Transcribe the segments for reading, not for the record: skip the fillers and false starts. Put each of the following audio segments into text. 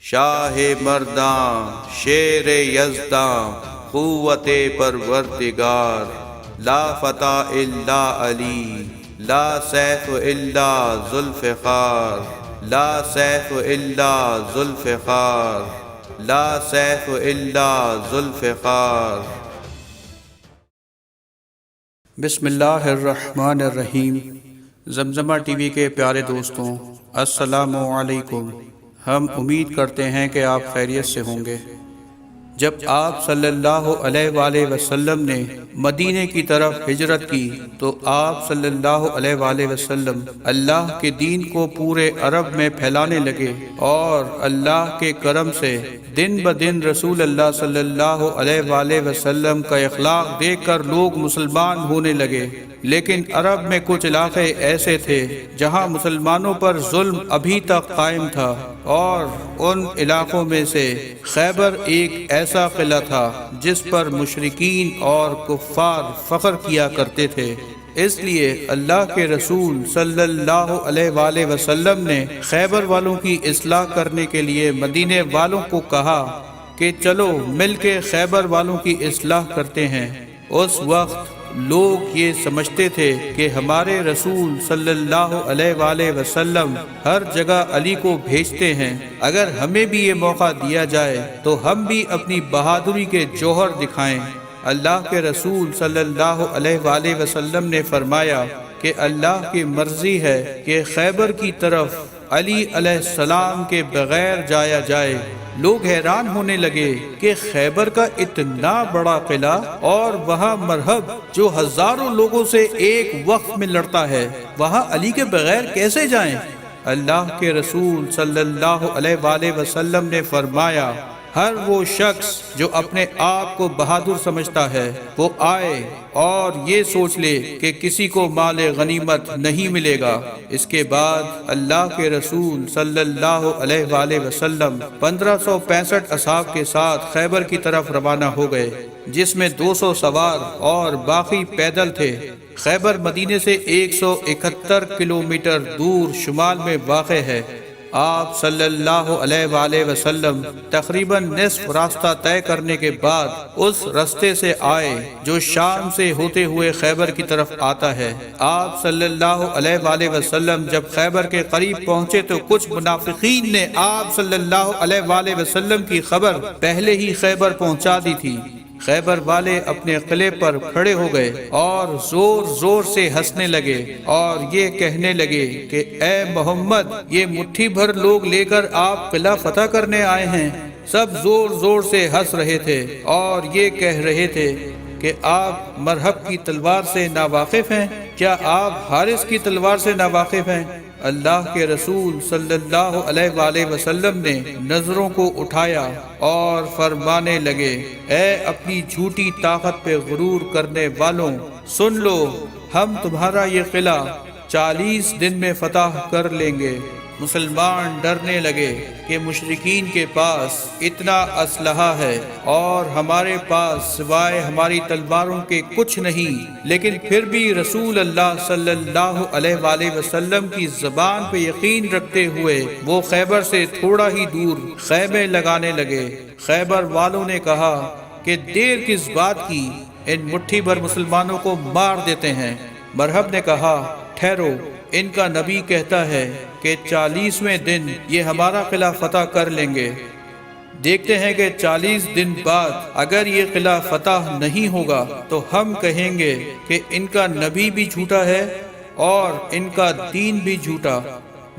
شاہ مرداں شیر یزداں قوت پروردگار، لا فتح الا علی، لا سیف الا ذوالفقار، لا سیف الا ذوالفقار، لا سیف الا ذوالفقار۔ بسم اللہ الرحمن الرحیم۔ زمزمہ ٹی وی کے پیارے دوستوں، السلام علیکم۔ ہم امید کرتے ہیں کہ آپ خیریت سے ہوں گے۔ جب آپ صلی اللہ علیہ وآلہ وسلم نے مدینے کی طرف ہجرت کی تو آپ صلی اللہ علیہ وآلہ وسلم اللہ کے دین کو پورے عرب میں پھیلانے لگے، اور اللہ کے کرم سے دن بدن رسول اللہ صلی اللہ علیہ وآلہ وسلم کا اخلاق دیکھ کر لوگ مسلمان ہونے لگے۔ لیکن عرب میں کچھ علاقے ایسے تھے جہاں مسلمانوں پر ظلم ابھی تک قائم تھا، اور ان علاقوں میں سے خیبر ایک ایسا قلعہ تھا جس پر مشرکین اور کفار فخر کیا کرتے تھے۔ اس لیے اللہ کے رسول صلی اللہ علیہ وآلہ وسلم نے خیبر والوں کی اصلاح کرنے کے لیے مدینے والوں کو کہا کہ چلو مل کے خیبر والوں کی اصلاح کرتے ہیں۔ اس وقت لوگ یہ سمجھتے تھے کہ ہمارے رسول صلی اللہ علیہ وآلہ وسلم ہر جگہ علی کو بھیجتے ہیں، اگر ہمیں بھی یہ موقع دیا جائے تو ہم بھی اپنی بہادری کے جوہر دکھائیں۔ اللہ کے رسول صلی اللہ علیہ وآلہ وسلم نے فرمایا کہ اللہ کی مرضی ہے کہ خیبر کی طرف علی علیہ السلام کے بغیر جایا جائے۔ لوگ حیران ہونے لگے کہ خیبر کا اتنا بڑا قلعہ اور وہاں مرہب جو ہزاروں لوگوں سے ایک وقت میں لڑتا ہے، وہاں علی کے بغیر کیسے جائیں؟ اللہ کے رسول صلی اللہ علیہ وآلہ وسلم نے فرمایا، ہر وہ شخص جو اپنے آپ کو بہادر سمجھتا ہے وہ آئے اور یہ سوچ لے کہ کسی کو مال غنیمت نہیں ملے گا۔ اس کے بعد اللہ کے رسول صلی اللہ علیہ وآلہ وسلم 1565 اصحاب کے ساتھ خیبر کی طرف روانہ ہو گئے، جس میں 200 سوار اور باقی پیدل تھے۔ خیبر مدینے سے 171 کلومیٹر دور شمال میں واقع ہے۔ آپ صلی اللہ علیہ وآلہ وسلم تقریباً نصف راستہ طے کرنے کے بعد اس رستے سے آئے جو شام سے ہوتے ہوئے خیبر کی طرف آتا ہے۔ آپ صلی اللہ علیہ وآلہ وسلم جب خیبر کے قریب پہنچے تو کچھ منافقین نے آپ صلی اللہ علیہ وآلہ وسلم کی خبر پہلے ہی خیبر پہنچا دی تھی۔ خیبر والے اپنے قلعے پر کھڑے ہو گئے اور زور زور سے ہنسنے لگے اور یہ کہنے لگے کہ اے محمد، یہ مٹھی بھر لوگ لے کر آپ قلعہ فتح کرنے آئے ہیں۔ سب زور زور سے ہنس رہے تھے اور یہ کہہ رہے تھے کہ آپ مرہب کی تلوار سے ناواقف ہیں؟ کیا آپ حارث کی تلوار سے ناواقف ہیں؟ اللہ کے رسول صلی اللہ علیہ وآلہ وسلم نے نظروں کو اٹھایا اور فرمانے لگے، اے اپنی جھوٹی طاقت پہ غرور کرنے والوں، سن لو، ہم تمہارا یہ قلعہ 40 دن میں فتح کر لیں گے۔ مسلمان ڈرنے لگے کہ مشرکین کے پاس اتنا اسلحہ ہے اور ہمارے پاس سوائے ہماری تلواروں کے کچھ نہیں، لیکن پھر بھی رسول اللہ صلی اللہ علیہ وآلہ وسلم کی زبان پہ یقین رکھتے ہوئے وہ خیبر سے تھوڑا ہی دور خیمے لگانے لگے۔ خیبر والوں نے کہا کہ دیر کس بات کی، ان مٹھی بھر مسلمانوں کو مار دیتے ہیں۔ مرہب نے کہا، ٹھہرو، ان کا نبی کہتا ہے کہ 40ویں دن یہ ہمارا قلعہ فتح کر لیں گے۔ دیکھتے ہیں کہ 40 دن بعد اگر یہ قلعہ فتح نہیں ہوگا تو ہم کہیں گے کہ ان کا نبی بھی جھوٹا ہے اور ان کا دین بھی جھوٹا۔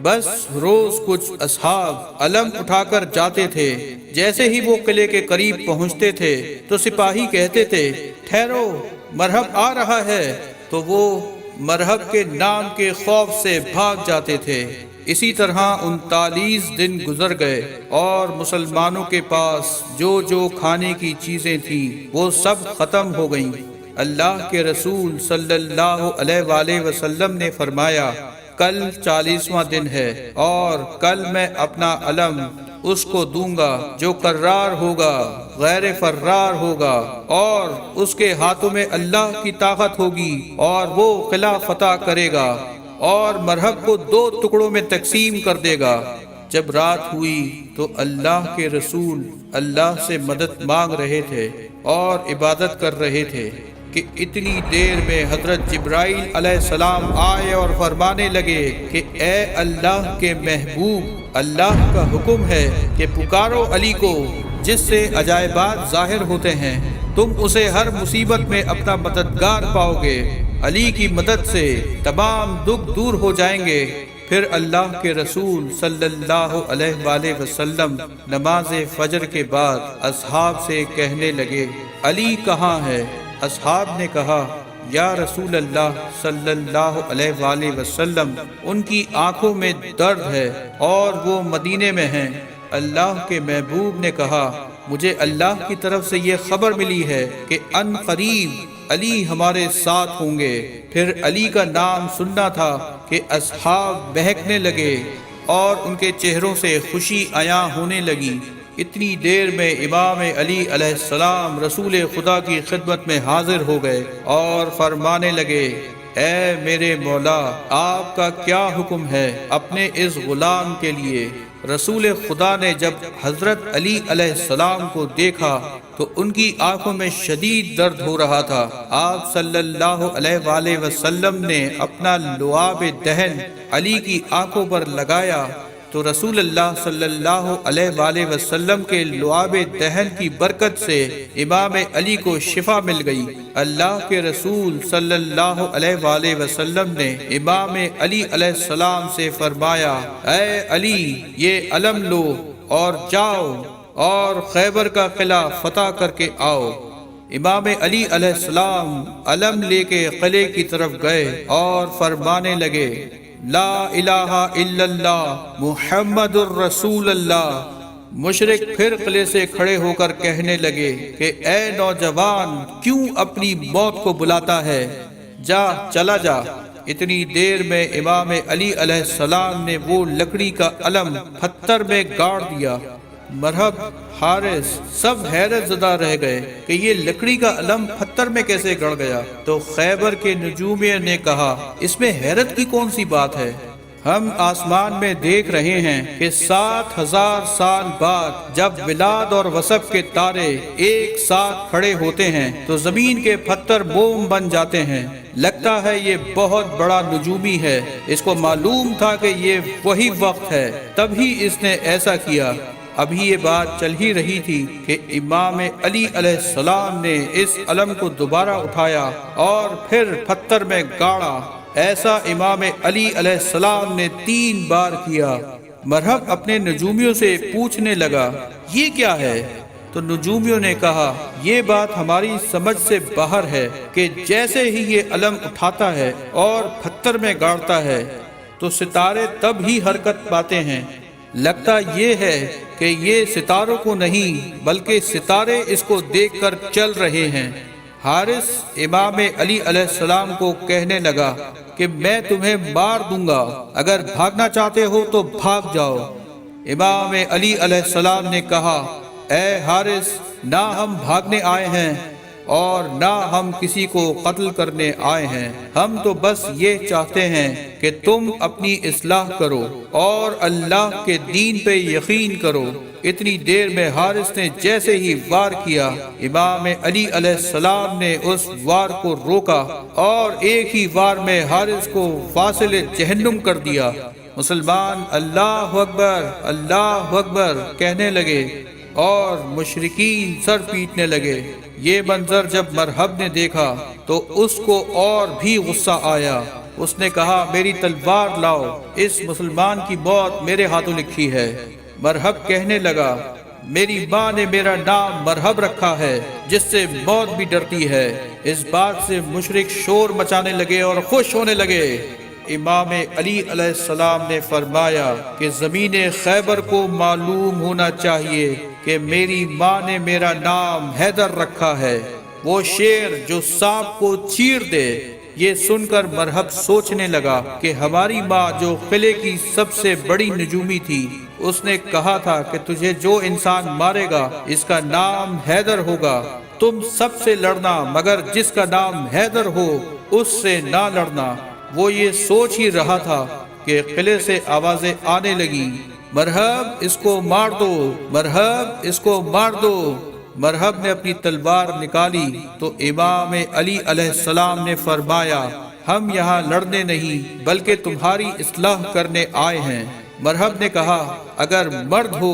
بس روز کچھ اصحاب علم اٹھا کر جاتے تھے۔ جیسے ہی وہ قلعے کے قریب پہنچتے تھے تو سپاہی کہتے تھے، ٹھہرو، مرہب آ رہا ہے، تو وہ مرہب کے نام کے خوف سے بھاگ جاتے تھے۔ اسی طرح 39 دن گزر گئے اور مسلمانوں کے پاس جو جو کھانے کی چیزیں تھیں وہ سب ختم ہو گئیں۔ اللہ کے رسول صلی اللہ علیہ وآلہ وسلم نے فرمایا، کل 40واں دن ہے اور کل میں اپنا علم اس کو دوں گا جو کرار ہوگا، غیر فرار ہوگا، اور اس کے ہاتھوں میں اللہ کی طاقت ہوگی اور وہ قلعہ فتح کرے گا اور مرہب کو 2 ٹکڑوں میں تقسیم کر دے گا۔ جب رات ہوئی تو اللہ کے رسول اللہ سے مدد مانگ رہے تھے اور عبادت کر رہے تھے کہ اتنی دیر میں حضرت جبرائیل علیہ السلام آئے اور فرمانے لگے کہ اے اللہ کے محبوب، اللہ کا حکم ہے کہ پکارو علی کو، جس سے عجائبات ظاہر ہوتے ہیں، تم اسے ہر مصیبت میں اپنا مددگار پاؤ گے، علی کی مدد سے تمام دکھ دور ہو جائیں گے۔ پھر اللہ کے رسول صلی اللہ علیہ وآلہ وسلم نماز فجر کے بعد اصحاب سے کہنے لگے، علی کہاں ہے؟ اصحاب نے کہا، یا رسول اللہ صلی اللہ علیہ وآلہ وسلم، ان کی آنکھوں میں درد ہے اور وہ مدینے میں ہیں۔ اللہ کے محبوب نے کہا، مجھے اللہ کی طرف سے یہ خبر ملی ہے کہ ان قریب علی ہمارے ساتھ ہوں گے۔ پھر علی کا نام سننا تھا کہ اصحاب بہکنے لگے اور ان کے چہروں سے خوشی عیاں ہونے لگی۔ اتنی دیر میں امام علی علیہ السلام رسول خدا کی خدمت میں حاضر ہو گئے اور فرمانے لگے، اے میرے مولا، آپ کا کیا حکم ہے اپنے اس غلام کے لیے؟ رسول خدا نے جب حضرت علی علیہ السلام کو دیکھا تو ان کی آنکھوں میں شدید درد ہو رہا تھا۔ آپ صلی اللہ علیہ وآلہ وسلم نے اپنا لعاب دہن علی کی آنکھوں پر لگایا تو رسول اللہ صلی اللہ علیہ وآلہ وسلم کے لعاب دہن کی برکت سے امام علی کو شفا مل گئی۔ اللہ کے رسول صلی اللہ علیہ وآلہ وسلم نے امام علی علیہ السلام سے فرمایا، اے علی، یہ علم لو اور جاؤ اور خیبر کا قلعہ فتح کر کے آؤ۔ امام علی علیہ السلام علم لے کے قلعے کی طرف گئے اور فرمانے لگے، لا الہ الا اللہ محمد الرسول اللہ۔ مشرک پھر قلعے سے کھڑے ہو کر کہنے لگے کہ اے نوجوان، کیوں اپنی موت کو بلاتا ہے؟ جا، چلا جا۔ اتنی دیر میں امام علی علیہ السلام نے وہ لکڑی کا علم پتھر میں گاڑ دیا۔ مرحب، حارث سب حیرت زدہ رہ گئے کہ یہ لکڑی کا علم پتھر میں کیسے گڑ گیا۔ تو خیبر کے نجومیہ نے کہا، اس میں حیرت کی کون سی بات ہے؟ ہم آسمان میں دیکھ رہے ہیں کہ 7000 سال بعد جب ولاد اور وصف کے تارے ایک ساتھ کھڑے ہوتے ہیں تو زمین کے پتھر موم بن جاتے ہیں۔ لگتا ہے یہ بہت بڑا نجومی ہے، اس کو معلوم تھا کہ یہ وہی وقت ہے، تبھی اس نے ایسا کیا۔ ابھی یہ بات چل ہی رہی تھی کہ امام علی علیہ السلام نے اس علم کو دوبارہ اٹھایا اور پھر پتھر میں گاڑا۔ ایسا امام علی علیہ السلام نے 3 بار کیا۔ مرحب اپنے نجومیوں سے پوچھنے لگا، یہ کیا ہے؟ تو نجومیوں نے کہا، یہ بات ہماری سمجھ سے باہر ہے کہ جیسے ہی یہ علم اٹھاتا ہے اور پتھر میں گاڑتا ہے تو ستارے تب ہی حرکت پاتے ہیں۔ لگتا یہ ہے کہ یہ ستاروں کو نہیں بلکہ ستارے اس کو دیکھ کر چل رہے ہیں۔ حارث امام علی علیہ السلام کو کہنے لگا کہ میں تمہیں مار دوں گا، اگر بھاگنا چاہتے ہو تو بھاگ جاؤ۔ امام علی علیہ السلام نے کہا، اے حارث، نہ ہم بھاگنے آئے ہیں اور نہ ہم کسی کو قتل کرنے آئے ہیں، ہم تو بس یہ چاہتے ہیں کہ تم اپنی اصلاح کرو اور اللہ کے دین پہ یقین کرو۔ اتنی دیر میں حارث نے جیسے ہی وار کیا، امام علی علیہ السلام نے اس وار کو روکا اور ایک ہی وار میں حارث کو فاصل جہنم کر دیا۔ مسلمان اللہ اکبر اللہ اکبر کہنے لگے اور مشرکین سر پیٹنے لگے۔ یہ منظر جب مرحب نے دیکھا تو اس کو اور بھی غصہ آیا۔ اس نے کہا، میری تلوار لاؤ، اس مسلمان کی موت میرے ہاتھوں لکھی ہے۔ مرحب کہنے لگا، میری ماں نے میرا نام مرحب رکھا ہے، جس سے موت بھی ڈرتی ہے۔ اس بات سے مشرک شور مچانے لگے اور خوش ہونے لگے۔ امام علی علیہ السلام نے فرمایا کہ زمین خیبر کو معلوم ہونا چاہیے کہ میری ماں نے میرا نام حیدر رکھا ہے، وہ شیر جو سانپ کو چیر دے۔ یہ سن کر مرحب سوچنے لگا کہ ہماری ماں جو قلعے کی سب سے بڑی نجومی تھی، اس نے کہا تھا کہ تجھے جو انسان مارے گا اس کا نام حیدر ہوگا، تم سب سے لڑنا مگر جس کا نام حیدر ہو اس سے نہ لڑنا۔ وہ یہ سوچ ہی رہا تھا کہ قلعے سے آوازیں آنے لگی، مرحب اس کو مار دو، مرحب اس کو مار دو۔ مرحب نے اپنی تلوار نکالی تو امام علی علیہ السلام نے فرمایا ہم یہاں لڑنے نہیں بلکہ تمہاری اصلاح کرنے آئے ہیں۔ مرحب نے کہا اگر مرد ہو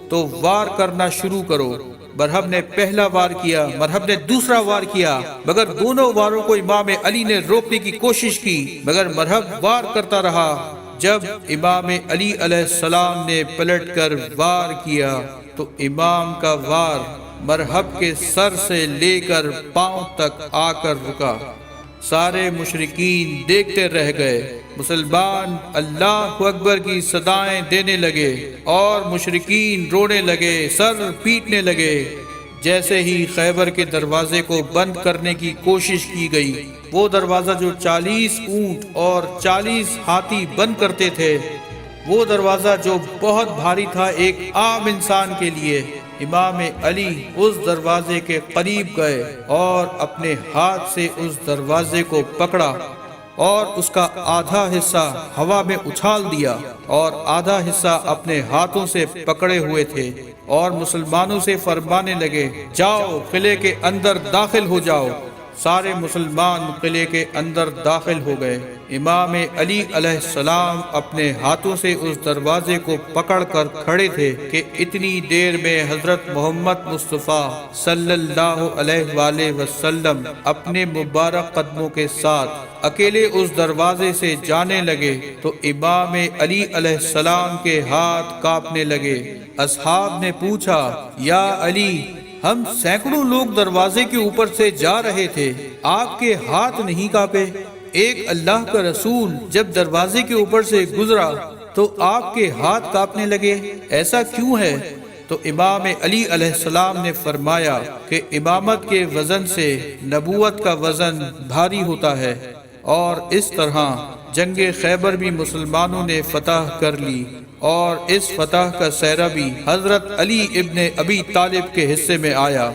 تو وار کرنا شروع کرو۔ مرحب نے پہلا وار کیا، مرحب نے دوسرا وار کیا، مگر دونوں واروں کو امام علی نے روکنے کی کوشش کی، مگر مرحب وار کرتا رہا۔ جب امام علی علیہ السلام نے پلٹ کر وار کیا تو امام کا وار مرحب کے سر سے لے کر پاؤں تک آ کر رکا۔ سارے مشرکین دیکھتے رہ گئے۔ مسلمان اللہ اکبر کی صدائیں دینے لگے اور مشرکین رونے لگے، سر پیٹنے لگے۔ جیسے ہی خیبر کے دروازے کو بند کرنے کی کوشش کی گئی، وہ دروازہ جو 40 اونٹ اور 40 ہاتھی بند کرتے تھے، وہ دروازہ جو بہت بھاری تھا ایک عام انسان کے لیے، امام علی اس دروازے کے قریب گئے اور اپنے ہاتھ سے اس دروازے کو پکڑا اور اس کا آدھا حصہ ہوا میں اچھال دیا اور آدھا حصہ اپنے ہاتھوں سے پکڑے ہوئے تھے، اور مسلمانوں سے فرمانے لگے جاؤ قلعے کے اندر داخل ہو جاؤ۔ سارے مسلمان قلعے کے اندر داخل ہو گئے۔ امام علی علیہ السلام اپنے ہاتھوں سے اس دروازے کو پکڑ کر کھڑے تھے کہ اتنی دیر میں حضرت محمد مصطفیٰ صلی اللہ علیہ وآلہ وسلم اپنے مبارک قدموں کے ساتھ اکیلے اس دروازے سے جانے لگے تو امام علی علیہ السلام کے ہاتھ کانپنے لگے۔ اصحاب نے پوچھا یا علی، ہم سینکڑوں لوگ دروازے کے اوپر سے جا رہے تھے، آپ کے ہاتھ نہیں کانپے؟ ایک اللہ کا رسول جب دروازے کے اوپر سے گزرا تو آپ کے ہاتھ کانپنے لگے، ایسا کیوں ہے؟ تو امام علی علیہ السلام نے فرمایا کہ امامت کے وزن سے نبوت کا وزن بھاری ہوتا ہے، اور اس طرح جنگ خیبر بھی مسلمانوں نے فتح کر لی، اور اس فتح کا سہرا بھی حضرت علی ابن ابی طالب کے حصے میں آیا۔